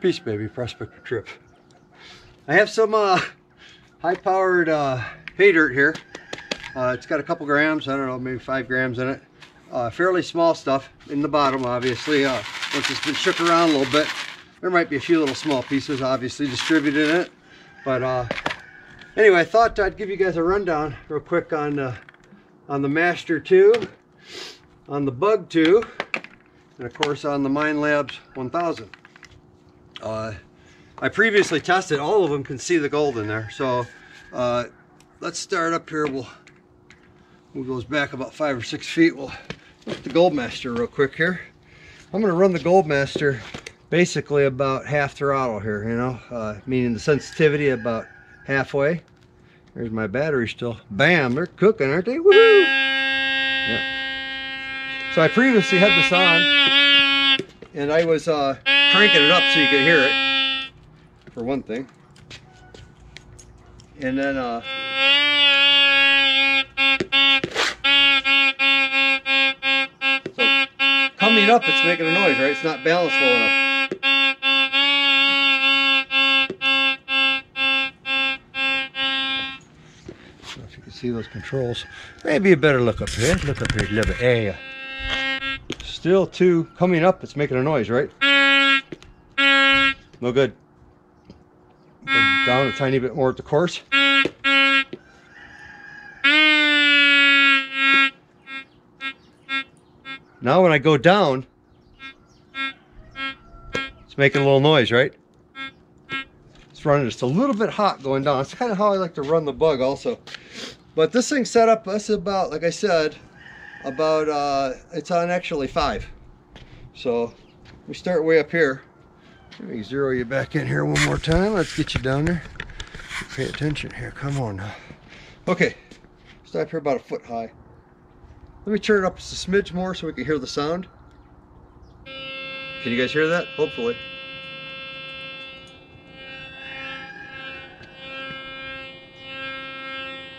Peace, baby. Prospector trip. I have some high-powered hay dirt here. It's got a couple grams, I don't know, maybe 5 grams in it. Fairly small stuff in the bottom, obviously. Once it's been shook around a little bit, there might be a few little small pieces, obviously, distributed in it. But anyway, I thought I'd give you guys a rundown real quick on the Master 2, on the Bug 2, and of course on the Mind Labs 1000. I previously tested, all of them can see the gold in there. So let's start up here. We'll goes back about 5 or 6 feet. We'll look at the Goldmaster real quick here. I'm going to run the Goldmaster basically about half throttle here, you know, meaning the sensitivity about halfway. There's my battery still. Bam, they're cooking, aren't they? Woohoo! Yep. So I previously had this on, and I was cranking it up so you could hear it, for one thing. And then so coming up, it's making a noise, right? It's not balanced low enough. So if you can see those controls, maybe a better look up here. Look up here a little bit. Hey, still coming up, it's making a noise, right? No good. Go down a tiny bit more at the course. Now when I go down, it's making a little noise, right? It's running just a little bit hot going down. That's kind of how I like to run the Bug also. But this thing's set up, that's about, like I said, about, it's on actually 5. So we start way up here. Let me zero you back in here one more time. Let's get you down there. Pay attention here. Come on now. Okay. Stop here about a foot high. Let me turn it up just a smidge more so we can hear the sound. Can you guys hear that? Hopefully.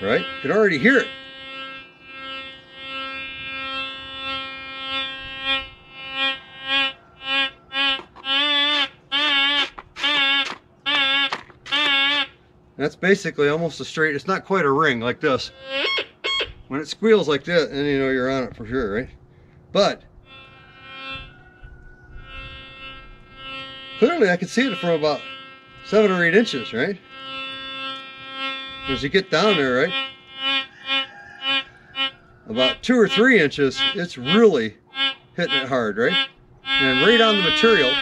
Right? You can already hear it. That's basically almost a straight, it's not quite a ring like this. When it squeals like that, then you know you're on it for sure, right? But clearly I can see it from about 7 or 8 inches, right? As you get down there, right? About 2 or 3 inches, it's really hitting it hard, right? And right on the material.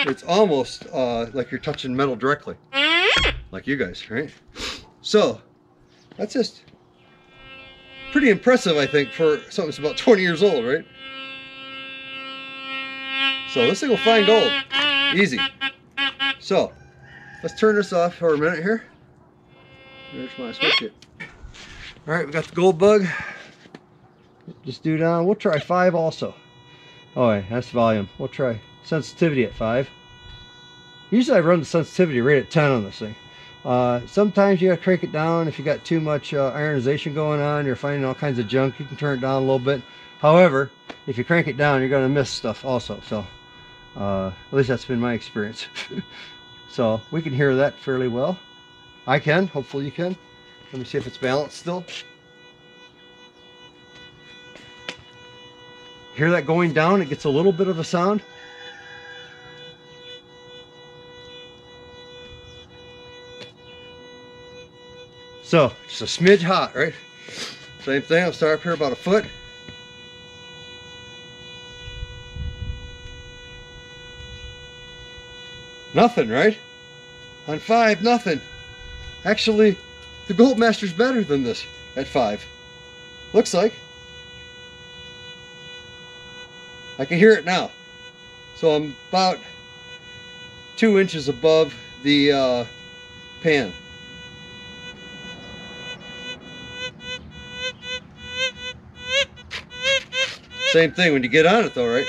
It's almost like you're touching metal directly, like you guys, right? So that's just pretty impressive, I think, for something that's about 20 years old, right? So this thing will find gold, easy. So let's turn this off for a minute here. There's my switch it. All right, we got the gold bug. Just do down. We'll try 5 also. Oh, yeah, that's volume. We'll try sensitivity at 5. Usually I run the sensitivity right at 10 on this thing. Sometimes you gotta crank it down if you got too much ionization going on, you're finding all kinds of junk, you can turn it down a little bit. However, if you crank it down, you're gonna miss stuff also. So at least that's been my experience. So we can hear that fairly well. I can, hopefully you can. Let me see if it's balanced still. Hear that going down? It gets a little bit of a sound. So, just a smidge hot, right? Same thing, I'll start up here about a foot. Nothing, right? On 5, nothing. Actually, the Goldmaster's better than this at 5. Looks like. I can hear it now. So I'm about 2 inches above the pan. Same thing when you get on it though, right?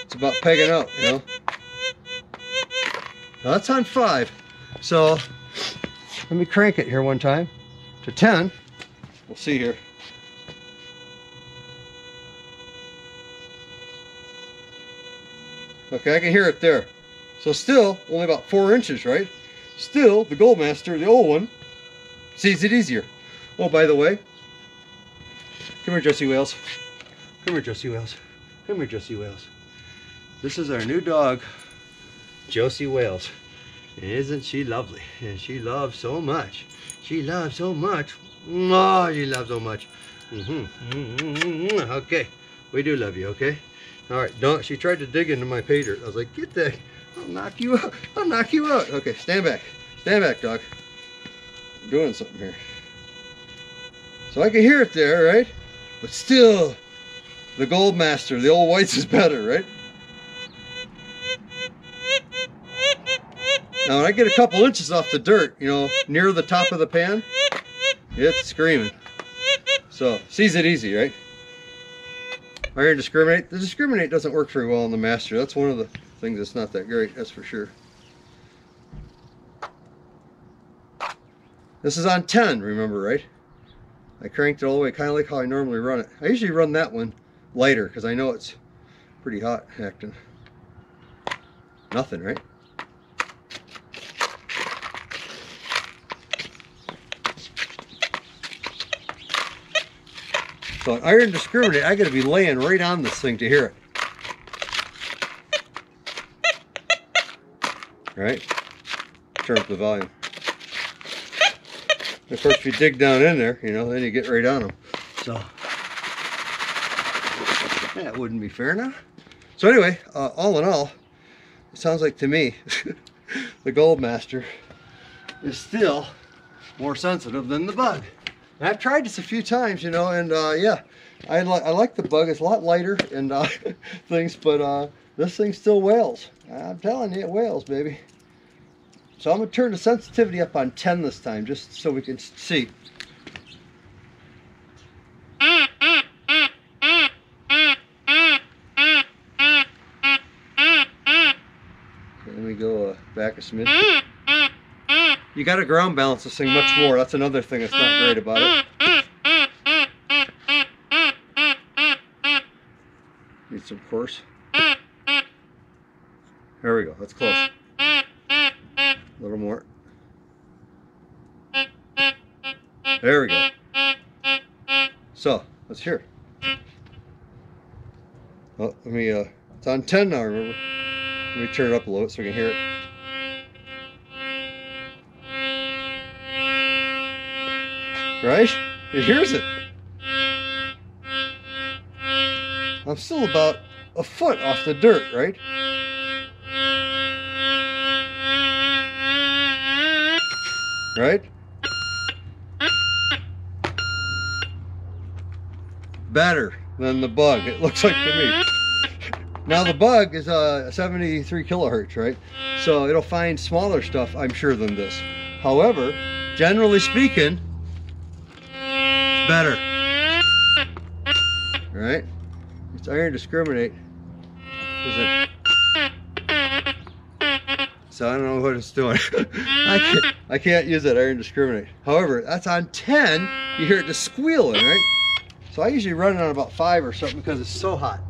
It's about pegging out, you know? Now that's on 5. So let me crank it here one time to 10. We'll see here. Okay, I can hear it there. So still, only about 4 inches, right? Still, the Goldmaster, the old one, sees it easier. Oh, by the way, come here, Josie Wales. Come here, Josie Wales. Come here, Josie Wales. This is our new dog, Josie Wales. And isn't she lovely? And she loves so much. She loves so much. Oh, she loves so much. Okay, we do love you, okay? All right, don't. She tried to dig into my pay dirt. I was like, get that. I'll knock you out. I'll knock you out. Okay, stand back. Stand back, dog. I'm doing something here. So I can hear it there, right? But still, the Goldmaster, the old Whites is better, right? Now when I get a couple inches off the dirt, you know, near the top of the pan, it's screaming. So, sees it easy, right? Iron discriminate. The discriminate doesn't work very well on the Master. That's one of the things that's not that great, that's for sure. This is on 10, remember, right? I cranked it all the way, kind of like how I normally run it. I usually run that one lighter because I know it's pretty hot acting. Nothing, right? So an iron discriminate, I got to be laying right on this thing to hear it. Right? Turn up the volume. Of course, if you dig down in there, you know, then you get right on them. So that wouldn't be fair now. So anyway, all in all, it sounds like to me the Goldmaster is still more sensitive than the Bug. And I've tried this a few times, you know, and yeah, I like the Bug. It's a lot lighter and things, but this thing still wails. I'm telling you, it wails, baby. So I'm going to turn the sensitivity up on 10 this time, just so we can see. Okay, let me go back a smidge. You got to ground balance this thing much more. That's another thing that's not great about it. Need some coarse. There we go. That's close. A little more. There we go. So, let's hear. Oh, let me, it's on 10 now, remember? Let me turn it up a little bit so we can hear it. Right? It hears it. I'm still about a foot off the dirt, right? Right? Better than the Bug, it looks like to me. Now the Bug is 73 kilohertz, right? So it'll find smaller stuff, I'm sure, than this. However, generally speaking, it's better. Right? It's iron discriminate. Is it? So I don't know what it's doing. I can't use that iron discriminate. However, that's on 10. You hear it just squealing, right? So I usually run it on about 5 or something because it's so hot.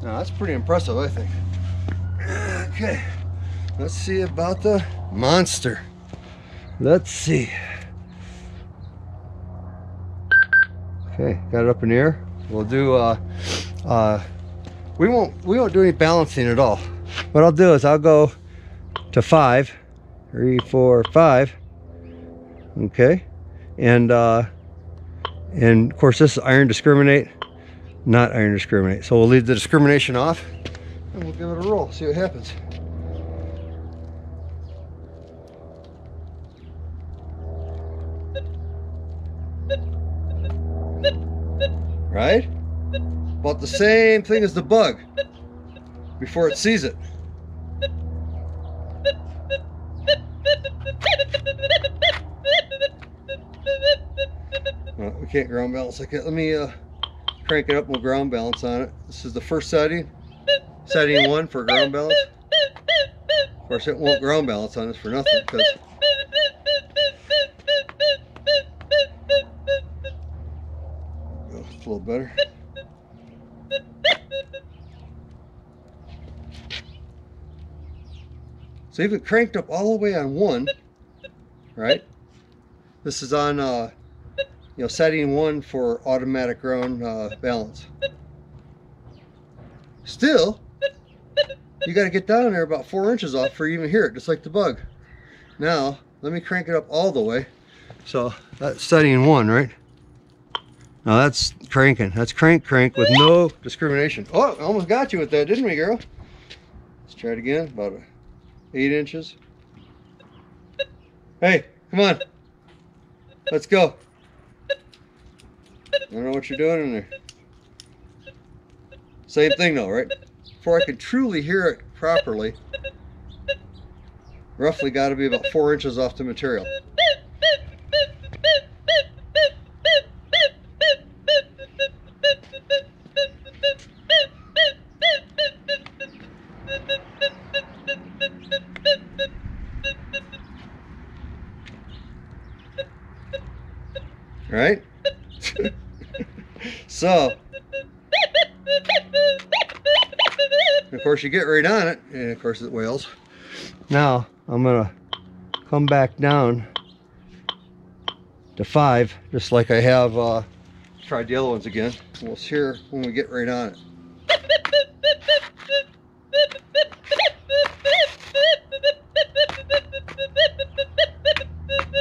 Now that's pretty impressive, I think. Okay, let's see about the monster. Let's see. Okay, got it up in the air. We'll do. We won't do any balancing at all. What I'll do is I'll go to 5, 3, 4, 5. Okay, and of course this is iron discriminate, not iron discriminate. So we'll leave the discrimination off and we'll give it a roll, see what happens. Right? About the same thing as the Bug before it sees it. We can't ground balance like that. Let me crank it up and we'll ground balance on it. This is the first setting. Setting 1 for ground balance. Of course it won't ground balance on this for nothing because it's a little better. So even cranked up all the way on 1, right? This is on, you know, setting 1 for automatic ground balance. Still, you got to get down there about 4 inches off before you even hear it, just like the bug. Now, let me crank it up all the way. So that's setting 1, right? Now that's cranking. That's crank with no discrimination. Oh, I almost got you with that, didn't we, girl? Let's try it again. About 8 inches. Hey, come on. Let's go. I don't know what you're doing in there. Same thing though, right? Before I could truly hear it properly, roughly got to be about 4 inches off the material. Right? So, of course you get right on it, and of course it wails. Now, I'm going to come back down to 5, just like I have tried the other ones again. We'll hear when we get right on it.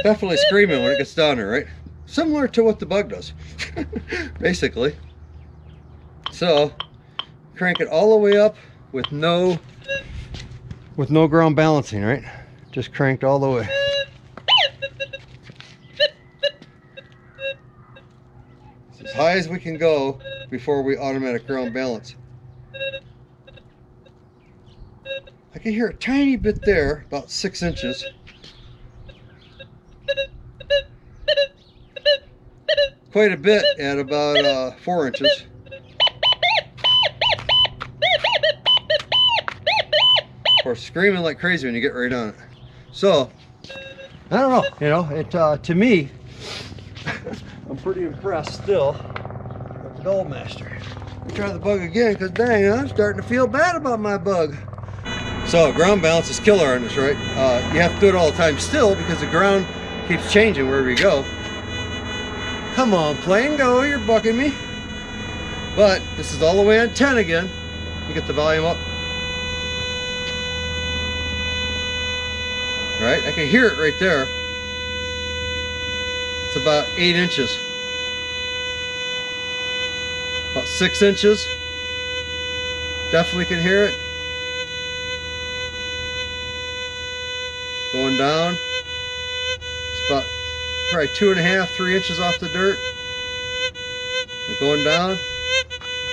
Definitely screaming when it gets down there, right? Similar to what the bug does, basically. So, crank it all the way up with no ground balancing, right? Just cranked all the way. It's as high as we can go before we automatic ground balance. I can hear a tiny bit there, about 6 inches. Quite a bit at about 4 inches. Of course, screaming like crazy when you get right on it. So, I don't know, you know, it to me, I'm pretty impressed still with the Gold Master. Let me try the bug again, because dang, I'm starting to feel bad about my bug. So, ground balance is killer on this, right? You have to do it all the time still, because the ground keeps changing wherever you go. Come on, plane, go, you're bucking me. But this is all the way on 10 again. You get the volume up. Right, I can hear it right there. It's about 8 inches. About 6 inches. Definitely can hear it. Going down. It's about probably 2.5, 3 inches off the dirt. And going down,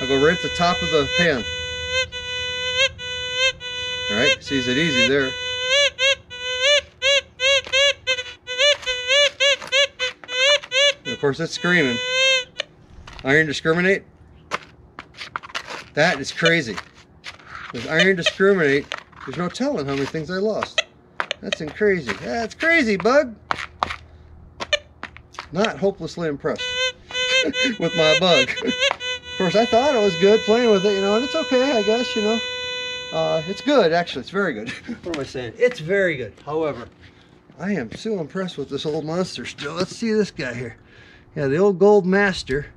I'll go right at the top of the pan. Alright, sees it easy there. And of course it's screaming. Iron discriminate? That is crazy. With iron discriminate, there's no telling how many things I lost. That's crazy. That's crazy, bug. Not hopelessly impressed with my bug. Of course, I thought it was good playing with it, you know, and it's okay, I guess, you know. It's good, actually. It's very good. What am I saying? It's very good. However, I am so impressed with this old monster still. Let's see this guy here. Yeah, the old Gold Master.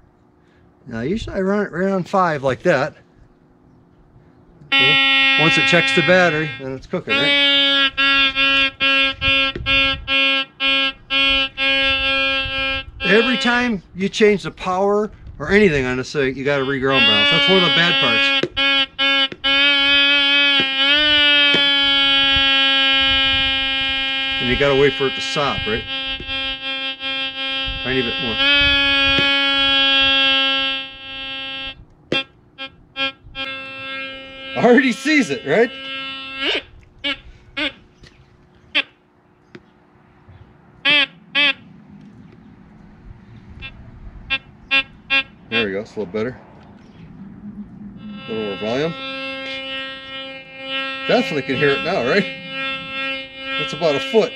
Now, usually I run it around 5 like that. Okay. Once it checks the battery, then it's cooking, right? Every time you change the power or anything on this thing, you got to re-ground balance. That's one of the bad parts. And you got to wait for it to stop, right? Tiny bit more. Already sees it, right? There we go, it's a little better. A little more volume. Definitely can hear it now, right? That's about a foot.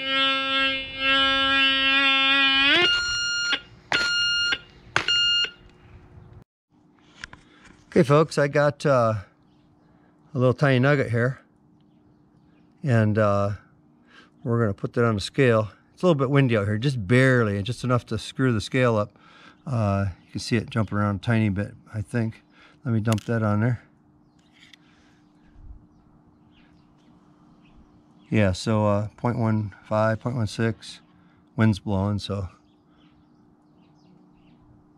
Okay folks, I got a little tiny nugget here. and we're going to put that on the scale. It's a little bit windy out here, just barely, and just enough to screw the scale up. You can see it jumping around a tiny bit, I think. Let me dump that on there. Yeah, so 0.15, 0.16, wind's blowing, so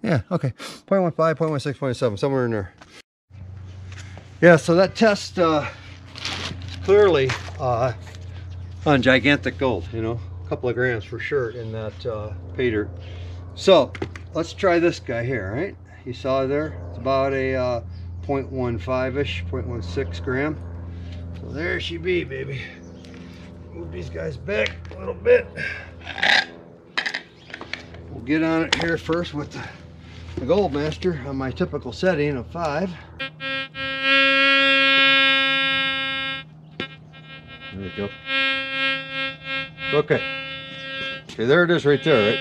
yeah, okay, 0.15, 0.16, 0.7, somewhere in there. Yeah, so that test is clearly on gigantic gold, you know, a couple of grams for sure in that pay dirt. So let's try this guy here, right? You saw there, it's about a 0.15-ish, 0.16 gram. So there she be, baby. Move these guys back a little bit. We'll get on it here first with the Gold Master on my typical setting of 5. There we go. Okay. Okay, there it is right there, right?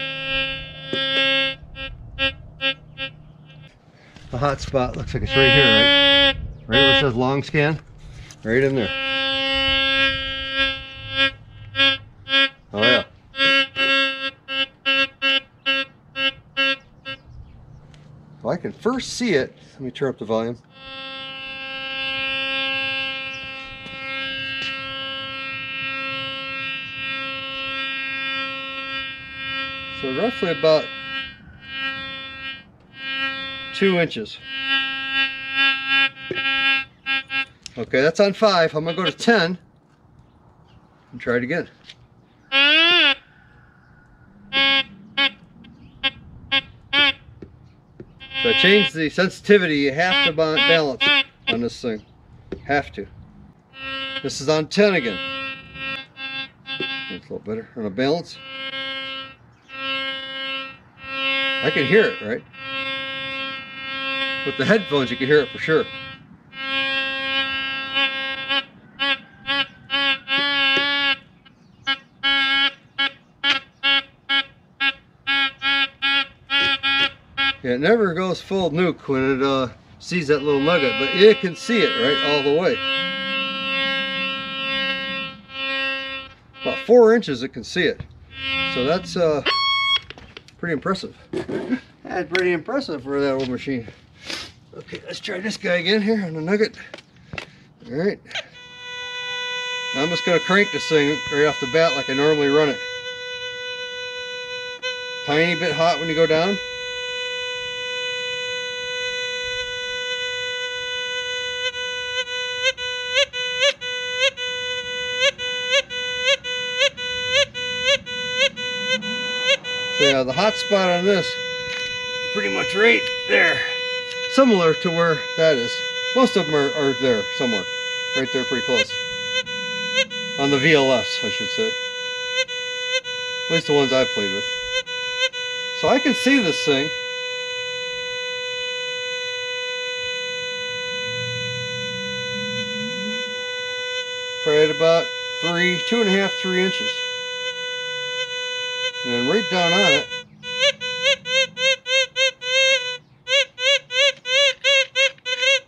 The hot spot looks like it's right here, right? Right where it says long scan. Right in there. Oh yeah. Well, I can first see it. Let me turn up the volume. So roughly about 2 inches. Okay, that's on 5. I'm gonna go to 10 and try it again. So I changed the sensitivity. You have to balance on this thing. Have to. This is on 10 again. That's a little better. On a balance. I can hear it, right? With the headphones, you can hear it for sure. Yeah, it never goes full nuke when it sees that little nugget, but it can see it right all the way. About 4 inches it can see it. So that's pretty impressive. That's pretty impressive for that old machine. Okay, let's try this guy again here on the nugget. All right. Now I'm just going to crank this thing right off the bat like I normally run it. Tiny bit hot when you go down. So yeah, the hot spot on this, pretty much right there. Similar to where that is. Most of them are there somewhere. Right there, pretty close. On the VLFs, I should say. At least the ones I've played with. So I can see this thing. Probably at about 2.5, 3 inches. And then right down on it.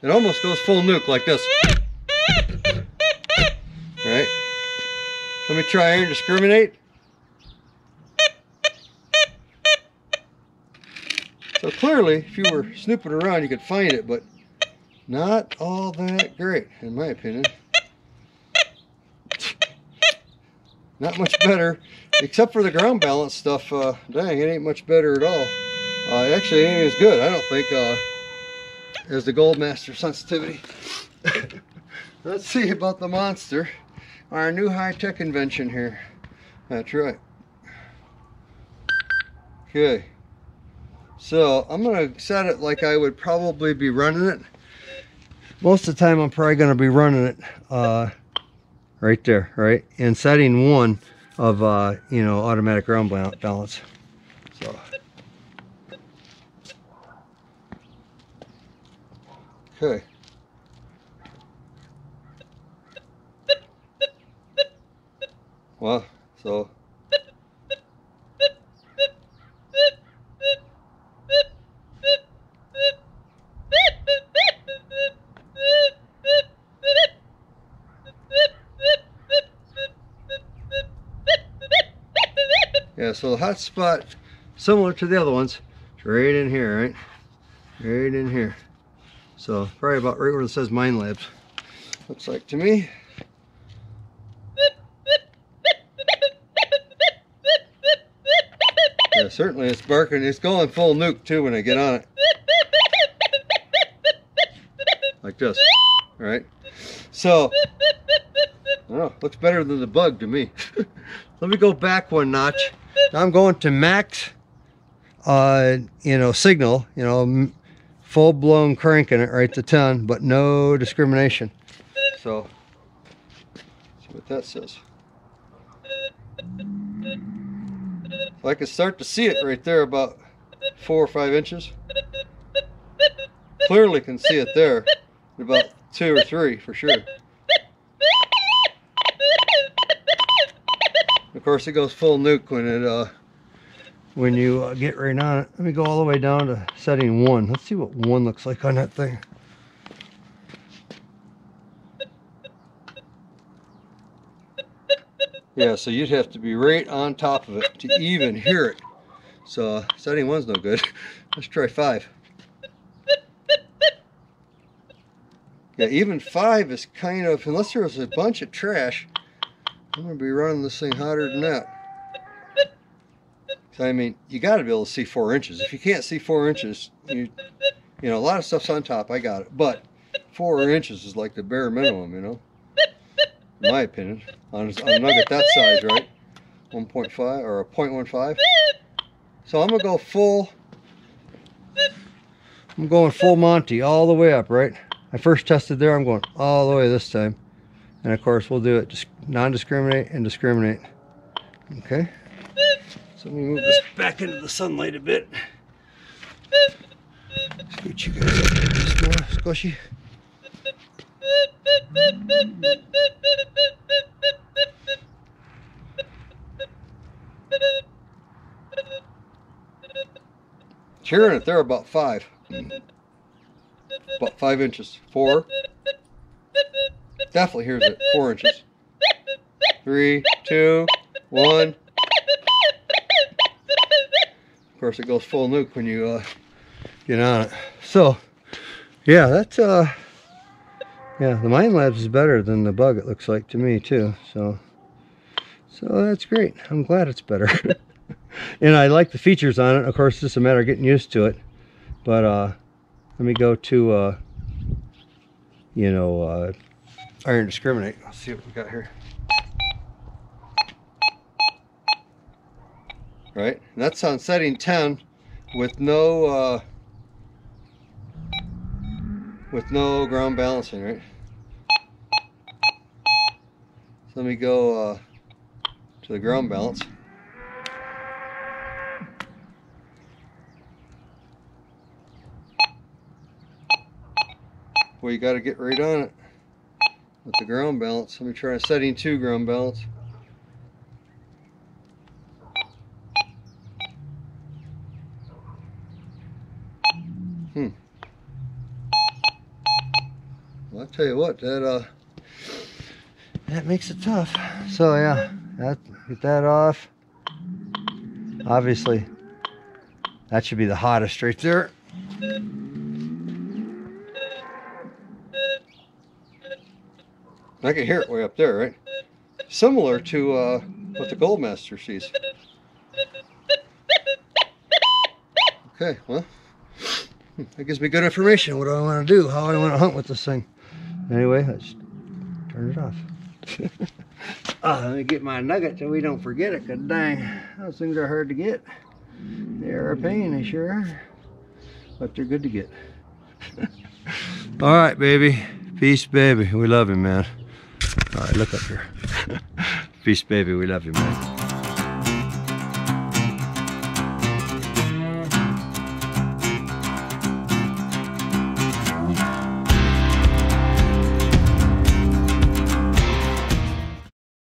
It almost goes full nuke like this. Alright. Let me try here and discriminate. So clearly, if you were snooping around, you could find it, but not all that great, in my opinion. Not much better, except for the ground balance stuff. Dang, it ain't much better at all. Actually, it ain't as good, I don't think, as the Gold Master sensitivity. Let's see about the monster. Our new high-tech invention here. That's right. Okay. So, I'm going to set it like I would probably be running it. Most of the time, I'm probably going to be running it right there, right? And setting 1 of, you know, automatic ground balance. So. Okay. Well, so. Yeah, so the hot spot, similar to the other ones, is right in here, right? Right in here. So probably about right where it says Mine Labs. Looks like to me. Yeah, certainly it's barking. It's going full nuke too when I get on it. Like this, right? So, I don't know, looks better than the bug to me. Let me go back one notch. Now I'm going to max, signal, full-blown cranking it right to 10, but no discrimination. So, see what that says. So I can start to see it right there about 4 or 5 inches. Clearly can see it there, about 2 or 3 for sure. Of course, it goes full nuke when you get right on it. Let me go all the way down to setting 1. Let's see what 1 looks like on that thing. Yeah, so you'd have to be right on top of it to even hear it. So setting 1's no good. Let's try 5. Yeah, even 5 is kind of, unless there was a bunch of trash, I'm going to be running this thing hotter than that. So, I mean, you got to be able to see 4 inches. If you can't see 4 inches, a lot of stuff's on top, I got it. But 4 inches is like the bare minimum, in my opinion. On a nugget that size, right? 1.5 or a 0.15. So I'm going to go full, I'm going full Monty all the way up, right? I first tested there, I'm going all the way this time. And of course we'll do it just non-discriminate and discriminate. Okay. So let me move this back into the sunlight a bit. Scoot you guys up here just more squishy. Hearing it there about 5. About 5 inches. 4. Definitely hears it. 4 inches. 3, 2, 1. Of course, it goes full nuke when you get on it. So, yeah, that's yeah, the Mine Labs is better than the bug. It looks like to me too. So that's great. I'm glad it's better. And I like the features on it. Of course, it's just a matter of getting used to it. But let me go to iron discriminate. Let's see what we got here. Right, and that's on setting 10 with no ground balancing, right? So let me go to the ground balance. Well, you got to get right on it with the ground balance. Let me try setting 2 ground balance. Well, I'll tell you what, that makes it tough. So yeah, get that off. Obviously, that should be the hottest right there. I can hear it way up there, right? Similar to what the Goldmaster sees. Okay, well, that gives me good information what I want to do, how I want to hunt with this thing. Anyway, let's turn it off. Let me get my nugget so we don't forget it, because dang, those things are hard to get. They're a pain, they sure are. But they're good to get. All right, baby. Peace, baby. We love you, man. All right, look up here. Peace, baby. We love you, man.